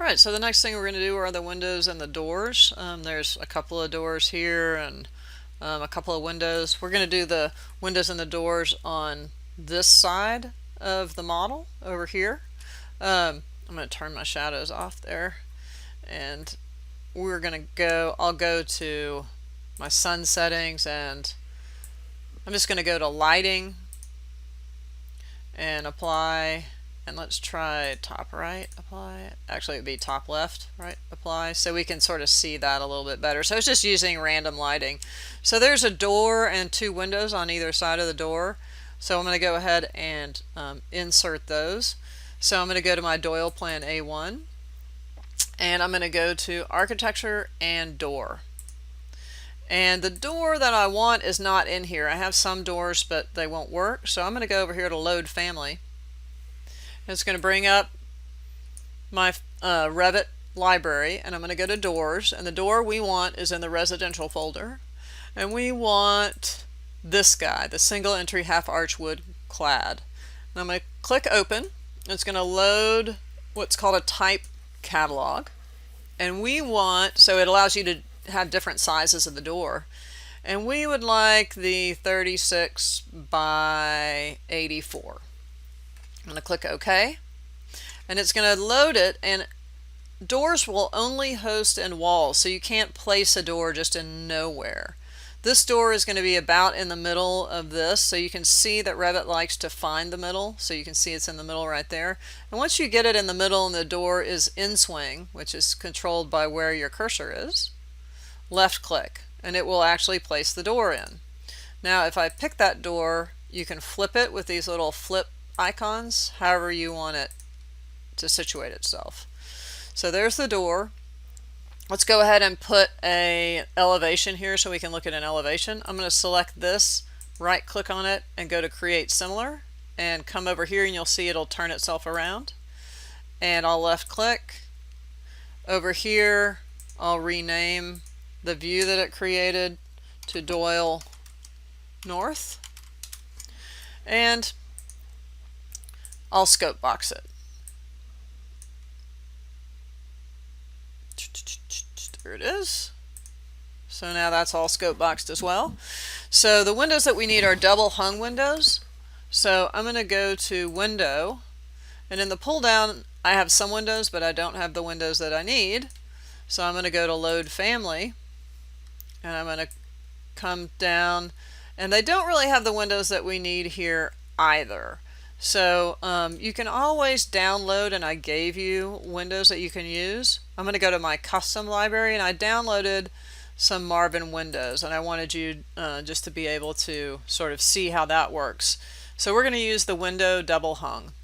Alright, so the next thing we're going to do are the windows and the doors. There's a couple of doors here and a couple of windows. We're going to do the windows and the doors on this side of the model over here. I'm going to turn my shadows off there, and I'll go to my sun settings, and I'm just going to go to lighting and apply. And let's try top right, apply. Actually, it would be top left, right, apply. So we can sort of see that a little bit better. So it's just using random lighting. So there's a door and two windows on either side of the door. So I'm going to go ahead and insert those. So I'm going to go to my Doyle plan A1. And I'm going to go to architecture and door. And the door that I want is not in here. I have some doors, but they won't work. So I'm going to go over here to load family. It's going to bring up my Revit library, and I'm going to go to doors, and the door we want is in the residential folder, and we want this guy, the single entry half arch wood clad. And I'm going to click open. It's going to load what's called a type catalog, and so it allows you to have different sizes of the door, and we would like the 36 by 84. I'm going to click OK, and it's going to load it. And doors will only host in walls, so you can't place a door just in nowhere. This door is going to be about in the middle of this, so you can see that Revit likes to find the middle, so you can see it's in the middle right there. And once you get it in the middle and the door is in swing, which is controlled by where your cursor is, left click, and it will actually place the door in. Now if I pick that door, you can flip it with these little flip icons, however you want it to situate itself. So there's the door. Let's go ahead and put a elevation here so we can look at an elevation. I'm going to select this, right click on it, and go to create similar, and come over here and you'll see it'll turn itself around. And I'll left click. Over here I'll rename the view that it created to Doyle North, and I'll scope box it. There it is. So now that's all scope boxed as well. So the windows that we need are double hung windows. So I'm going to go to window, and in the pull down I have some windows, but I don't have the windows that I need. So I'm going to go to load family, and I'm going to come down, and they don't really have the windows that we need here either. So you can always download, and I gave you windows that you can use. I'm going to go to my custom library, and I downloaded some Marvin Windows, and I wanted you just to be able to sort of see how that works. So we're going to use the window double hung,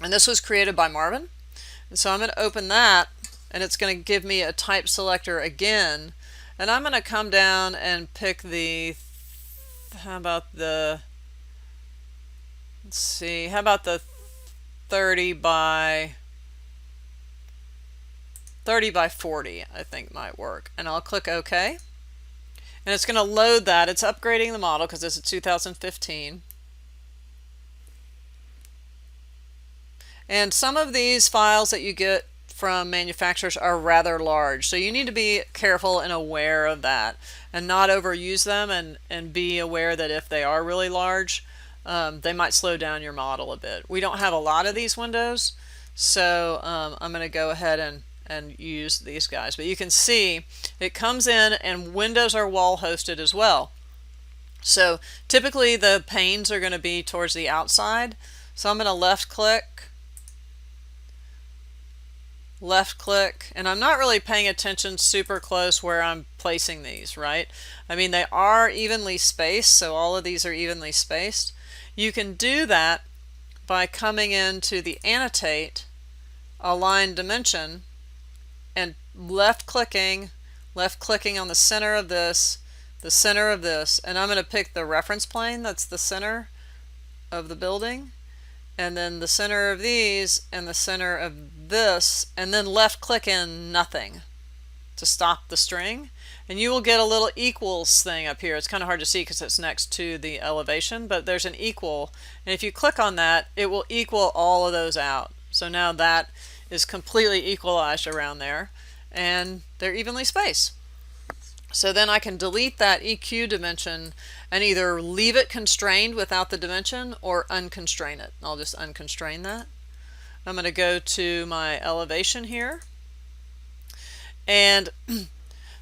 and this was created by Marvin. And so I'm going to open that, and it's going to give me a type selector again, and I'm going to come down and pick how about the 30 by 40, I think might work. And I'll click OK. And it's going to load that. It's upgrading the model because it's a 2015. And some of these files that you get from manufacturers are rather large, so you need to be careful and aware of that and not overuse them, and be aware that if they are really large, they might slow down your model a bit. We don't have a lot of these windows, so I'm going to go ahead and use these guys. But you can see it comes in, and windows are wall hosted as well. So typically the panes are going to be towards the outside. So I'm going to left click, and I'm not really paying attention super close where I'm placing these, right? I mean, they are evenly spaced, so all of these are evenly spaced. You can do that by coming into the annotate, align dimension, and left clicking on the center of this, and I'm going to pick the reference plane that's the center of the building, and then the center of these, and the center of this, and then left click in nothing to stop the string, and you will get a little equals thing up here. It's kind of hard to see because it's next to the elevation, but there's an equal, and if you click on that, it will equal all of those out. So now that is completely equalized around there, and they're evenly spaced. So then I can delete that EQ dimension and either leave it constrained without the dimension or unconstrain it. I'll just unconstrain that. I'm going to go to my elevation here, and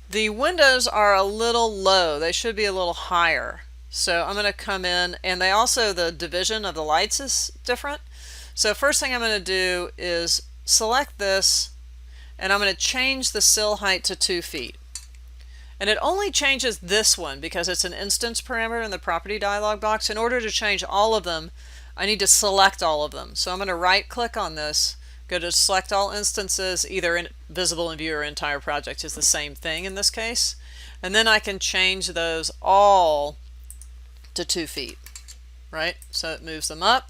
the windows are a little low. They should be a little higher. So I'm going to come in, and they also, the division of the lights is different. So first thing I'm going to do is select this, and I'm going to change the sill height to 2 feet. And it only changes this one because it's an instance parameter in the property dialog box. In order to change all of them, I need to select all of them. So I'm going to right click on this, go to select all instances, either visible in view or entire project is the same thing in this case. And then I can change those all to 2 feet, right? So it moves them up.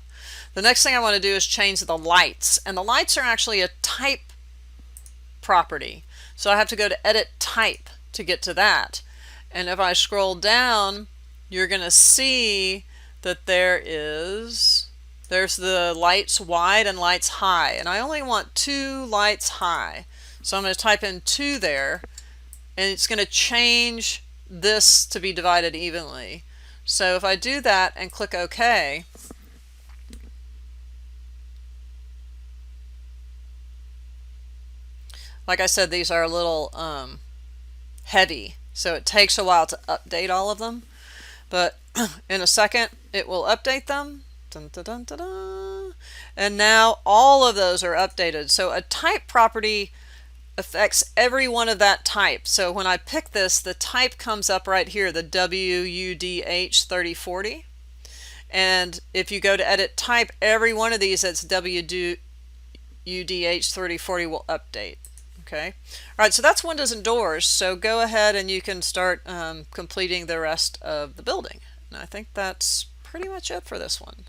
The next thing I want to do is change the lights. And the lights are actually a type property. So I have to go to edit type to get to that. And if I scroll down, you're going to see that there's the lights wide and lights high, and I only want 2 lights high, so I'm going to type in 2 there, and it's going to change this to be divided evenly. So if I do that and click OK, like I said, these are a little heavy, so it takes a while to update all of them, but in a second it will update them. Dun, dun, dun, dun, dun. And now all of those are updated. So a type property affects every one of that type. So when I pick this, the type comes up right here, the WUDH 3040. And if you go to edit type, every one of these that's WUDH 3040 will update. Okay. All right, so that's windows and doors. So go ahead and you can start completing the rest of the building. And I think that's pretty much it for this one.